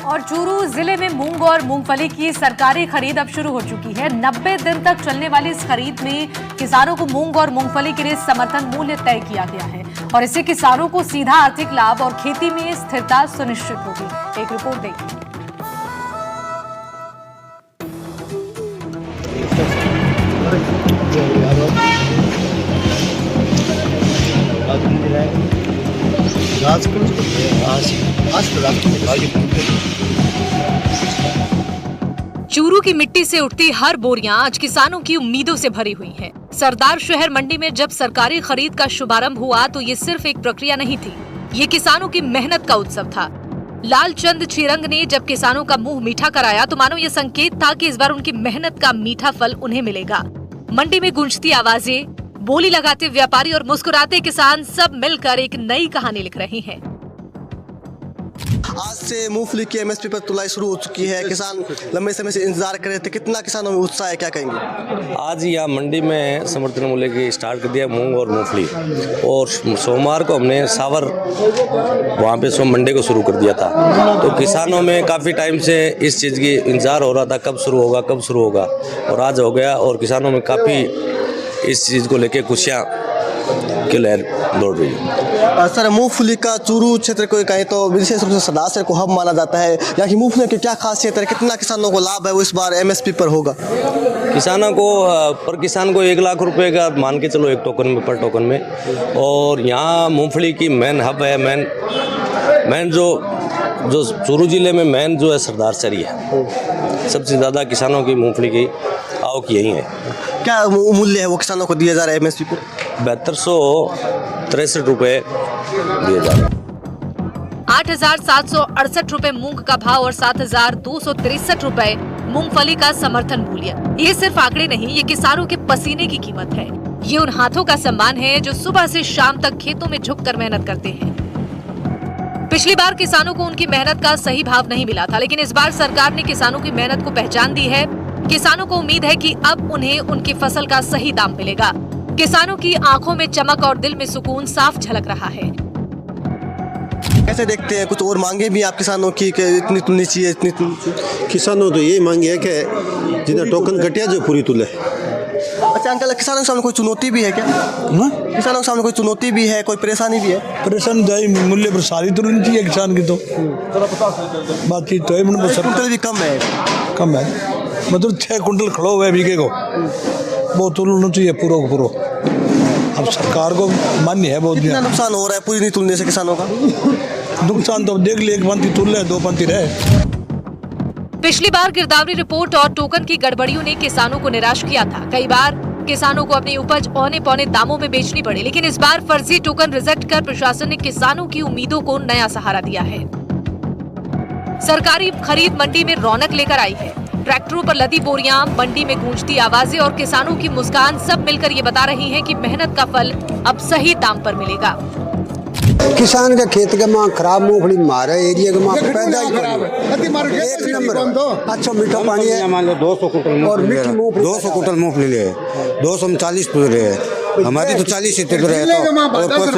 और चूरू जिले में मूंग और मूंगफली की सरकारी खरीद अब शुरू हो चुकी है। 90 दिन तक चलने वाली इस खरीद में किसानों को मूंग और मूंगफली के लिए समर्थन मूल्य तय किया गया है और इससे किसानों को सीधा आर्थिक लाभ और खेती में स्थिरता सुनिश्चित होगी। एक रिपोर्ट देखिए। चूरू की मिट्टी से उठती हर बोरियां आज किसानों की उम्मीदों से भरी हुई हैं। सरदार शहर मंडी में जब सरकारी खरीद का शुभारंभ हुआ तो ये सिर्फ एक प्रक्रिया नहीं थी, ये किसानों की मेहनत का उत्सव था। लालचंद चिरंग ने जब किसानों का मुंह मीठा कराया तो मानो ये संकेत था कि इस बार उनकी मेहनत का मीठा फल उन्हें मिलेगा। मंडी में गूंजती आवाजें, बोली लगाते व्यापारी और मुस्कुराते किसान सब मिलकर एक नई कहानी लिख रहे हैं। आज से मूंगफली की एमएसपी पर तुलाई शुरू हो चुकी है। किसान लंबे समय से इंतजार कर रहे थे। कितना किसानों में उत्साह है, क्या कहेंगे? आज यहाँ मंडी में समर्थन मूल्य की स्टार्ट कर दिया मूंग और मूंगफली, और सोमवार को हमने सावर वहाँ पे मंडी को शुरू कर दिया था। तो किसानों में काफ़ी टाइम से इस चीज़ की इंतजार हो रहा था, कब शुरू होगा, और आज हो गया। और किसानों में काफ़ी इस चीज़ को लेके खुशियाँ की लहर दौड़ रही है। सर, मूंगफली का चूरू क्षेत्र को कहें तो विशेष रूप से सरदार शहर को हब माना जाता है। यहाँ की मूंगफली की क्या खासियत है, कितना किसानों को लाभ है वो इस बार एमएसपी पर होगा? किसानों को पर किसान को 1 लाख रुपए का मान के चलो एक टोकन में, पर टोकन में। और यहाँ मूंगफली की मेन हब है, मेन जो चूरू जिले में मेन जो है सरदार शहर है। सबसे ज़्यादा किसानों की मूंगफली की आवक यही है। क्या मूल्य है वो किसानों को दिया जा रहा है एमएसपी पर? 7263 रुपए दिए जा रहे हैं। 8,768 रुपए मूंग का भाव और 7,263 रुपए मूंगफली का समर्थन मूल्य। ये सिर्फ आंकड़े नहीं, ये किसानों के पसीने की कीमत है। ये उन हाथों का सम्मान है जो सुबह से शाम तक खेतों में झुककर मेहनत करते हैं। पिछली बार किसानों को उनकी मेहनत का सही भाव नहीं मिला था, लेकिन इस बार सरकार ने किसानों की मेहनत को पहचान दी है। किसानों को उम्मीद है कि अब उन्हें उनकी फसल का सही दाम मिलेगा। किसानों की आंखों में चमक और दिल में सुकून साफ झलक रहा है। कैसे देखते हैं, कुछ और मांगे भी आप किसानों की कि इतनी तुलनी चाहिए, इतनी तुलनी? किसानों तो यही मांगे है कि जितना टोकन कटिया जो पूरी तुले। अच्छा अंकल, किसानों के सामने कोई चुनौती भी है क्या? किसानों के सामने कोई चुनौती भी है, कोई परेशानी भी है? परेशानी मूल्य पर सारी तुलनी चाहिए किसान की, तो बातचीत तो है कुंटल भी कम है मतलब 6 कुंटल खड़ो हुआ है बीघे को, वो तुलना चाहिए पूरा को पूरा। अब सरकार को मान्य है बहुत। कितना नुकसान हो रहा है पूरी नहीं तुलने से किसानों का? नुकसान तो देख लिए, 1 पंक्ति तुल रहे, 2 पंक्ति रहे। पिछली बार गिरदावरी रिपोर्ट और टोकन की गड़बड़ियों ने किसानों को निराश किया था। कई बार किसानों को अपनी उपज औने पौने दामों में बेचनी पड़ी, लेकिन इस बार फर्जी टोकन रिजेक्ट कर प्रशासन ने किसानों की उम्मीदों को नया सहारा दिया है। सरकारी खरीद मंडी में रौनक लेकर आई है। ट्रैक्टरों पर लदी बोरियां, मंडी में गूंजती आवाजें और किसानों की मुस्कान सब मिलकर ये बता रही हैं कि मेहनत का फल अब सही दाम पर मिलेगा। किसान के खेत के मां खराब मूंगफली मारे एरिया के मां पैदा ही एक नंबर अच्छा मीठा पानी है। मान लो 200 कुंटल और मीठी मूंगफली 200 कुंटल मूंगफली ले 240 पूरे हमारी तो 40 ही रहे।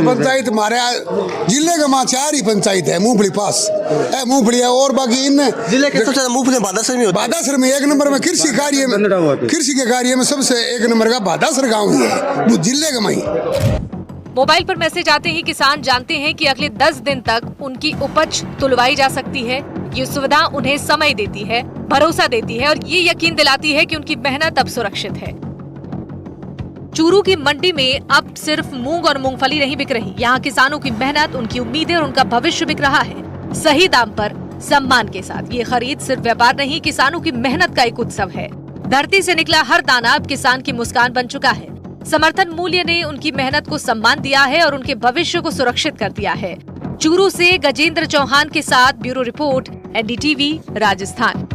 पंचायत हमारे जिले के मां 4 ही पंचायत है मूंगफली पास है, मूंगफली है। और बाकी इन जिले के सबसे ज्यादा मूंगफली बादासर में होता है। बादासर में 1 नंबर में कृषि कार्य में, कृषि के कार्य में सबसे 1 नंबर का बादासर गाँव है वो जिले का माही। मोबाइल पर मैसेज आते ही किसान जानते हैं कि अगले 10 दिन तक उनकी उपज तुलवाई जा सकती है। ये सुविधा उन्हें समय देती है, भरोसा देती है और ये यकीन दिलाती है कि उनकी मेहनत अब सुरक्षित है। चूरू की मंडी में अब सिर्फ मूंग और मूंगफली नहीं बिक रही, यहाँ किसानों की मेहनत, उनकी उम्मीदें और उनका भविष्य बिक रहा है सही दाम पर, सम्मान के साथ। ये खरीद सिर्फ व्यापार नहीं, किसानों की मेहनत का एक उत्सव है। धरती से निकला हर दाना अब किसान की मुस्कान बन चुका है। समर्थन मूल्य ने उनकी मेहनत को सम्मान दिया है और उनके भविष्य को सुरक्षित कर दिया है। चूरू से गजेंद्र चौहान के साथ ब्यूरो रिपोर्ट, एनडीटीवी, राजस्थान।